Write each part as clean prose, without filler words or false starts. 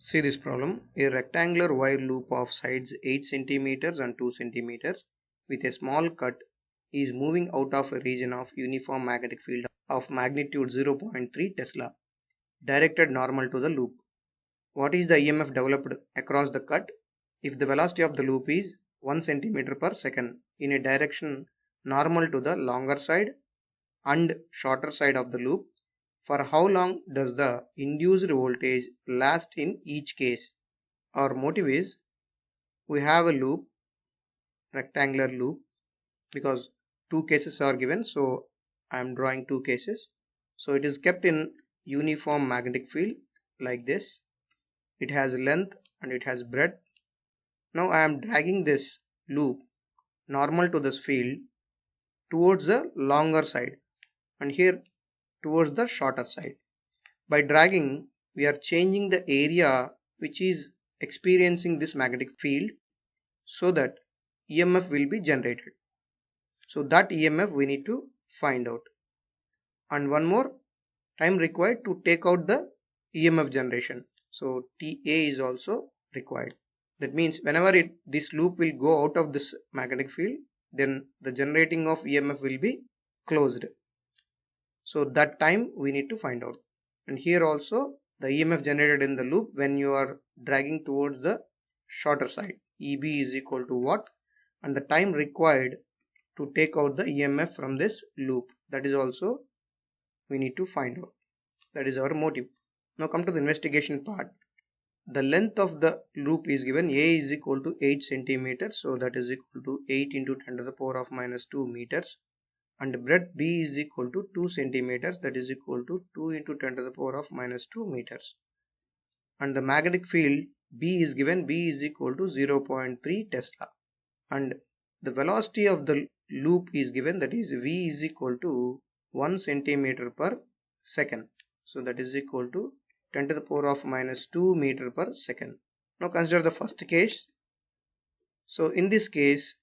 See this problem. A rectangular wire loop of sides 8 centimeters and 2 centimeters with a small cut is moving out of a region of uniform magnetic field of magnitude 0.3 Tesla, directed normal to the loop. What is the EMF developed across the cut if the velocity of the loop is 1 centimeter per second in a direction normal to the longer side and shorter side of the loop? For how long does the induced voltage last in each case? Our motive is, we have a loop, rectangular loop, because two cases are given, so I am drawing two cases. So it is kept in uniform magnetic field like this. It has length and it has breadth. Now I am dragging this loop normal to this field towards the longer side and here towards the shorter side. By dragging, we are changing the area which is experiencing this magnetic field so that EMF will be generated. So that EMF we need to find out. And one more, time required to take out the EMF generation. So TA is also required. That means whenever this loop will go out of this magnetic field, then the generating of EMF will be closed. So that time we need to find out. And here also the EMF generated in the loop when you are dragging towards the shorter side, EB is equal to what, and the time required to take out the EMF from this loop, that is also we need to find out. That is our motive. Now come to the investigation part. The length of the loop is given, A is equal to 8 centimeters, so that is equal to 8 into 10 to the power of minus 2 meters, and breadth B is equal to 2 centimeters, that is equal to 2 into 10 to the power of minus 2 meters. And the magnetic field B is given, B is equal to 0.3 Tesla. And the velocity of the loop is given, that is V is equal to 1 centimeter per second. So that is equal to 10 to the power of minus 2 meter per second. Now consider the first case. So in this case,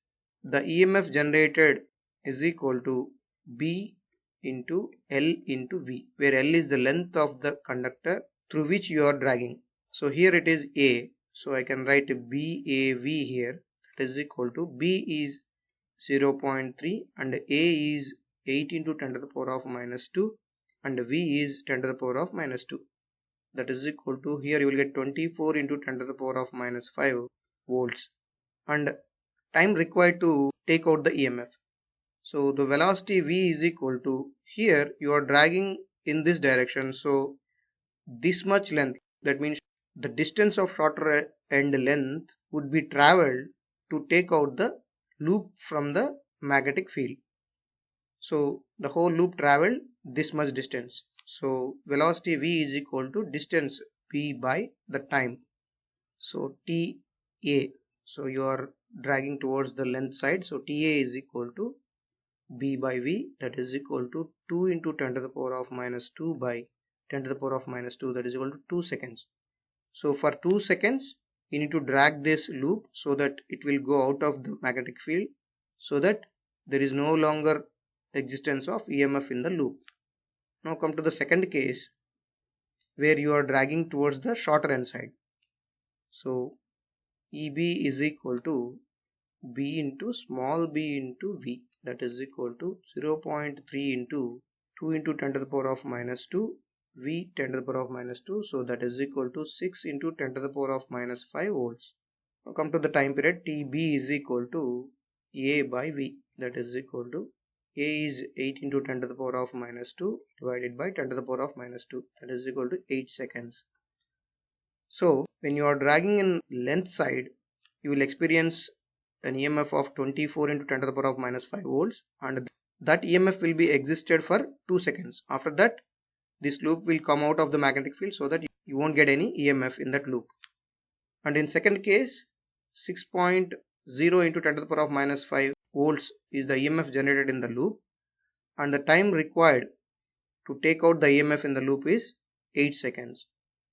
the EMF generated is equal to B into L into V, where L is the length of the conductor through which you are dragging. So here it is A, so I can write BAV here, that is equal to B is 0.3 and A is 8 into 10 to the power of minus 2 and V is 10 to the power of minus 2. That is equal to, here you will get 24 into 10 to the power of minus 5 volts, and time required to take out the EMF. So the velocity V is equal to, here you are dragging in this direction, so this much length, that means the distance of shorter end length would be traveled to take out the loop from the magnetic field. So the whole loop traveled this much distance. So velocity V is equal to distance B by the time. So TA, so you are dragging towards the length side, so TA is equal to B by V, that is equal to 2 into 10 to the power of minus 2 by 10 to the power of minus 2, that is equal to 2 seconds. So for 2 seconds you need to drag this loop so that it will go out of the magnetic field, so that there is no longer existence of EMF in the loop. Now come to the second case where you are dragging towards the shorter end side. So EB is equal to B into small b into V, that is equal to 0.3 into 2 into 10 to the power of minus 2 V 10 to the power of minus 2, so that is equal to 6 into 10 to the power of minus 5 volts. Now come to the time period, TB is equal to A by V, that is equal to A is 8 into 10 to the power of minus 2 divided by 10 to the power of minus 2, that is equal to 8 seconds. So when you are dragging in length side, you will experience an EMF of 24 into 10 to the power of minus 5 volts, and that EMF will be existed for 2 seconds. After that, this loop will come out of the magnetic field, so that you won't get any EMF in that loop. And in second case, 6.0 into 10 to the power of minus 5 volts is the EMF generated in the loop, and the time required to take out the EMF in the loop is 8 seconds.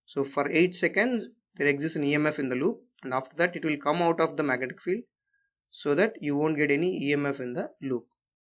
So for 8 seconds there exists an EMF in the loop, and after that it will come out of the magnetic field, so that you won't get any EMF in the loop.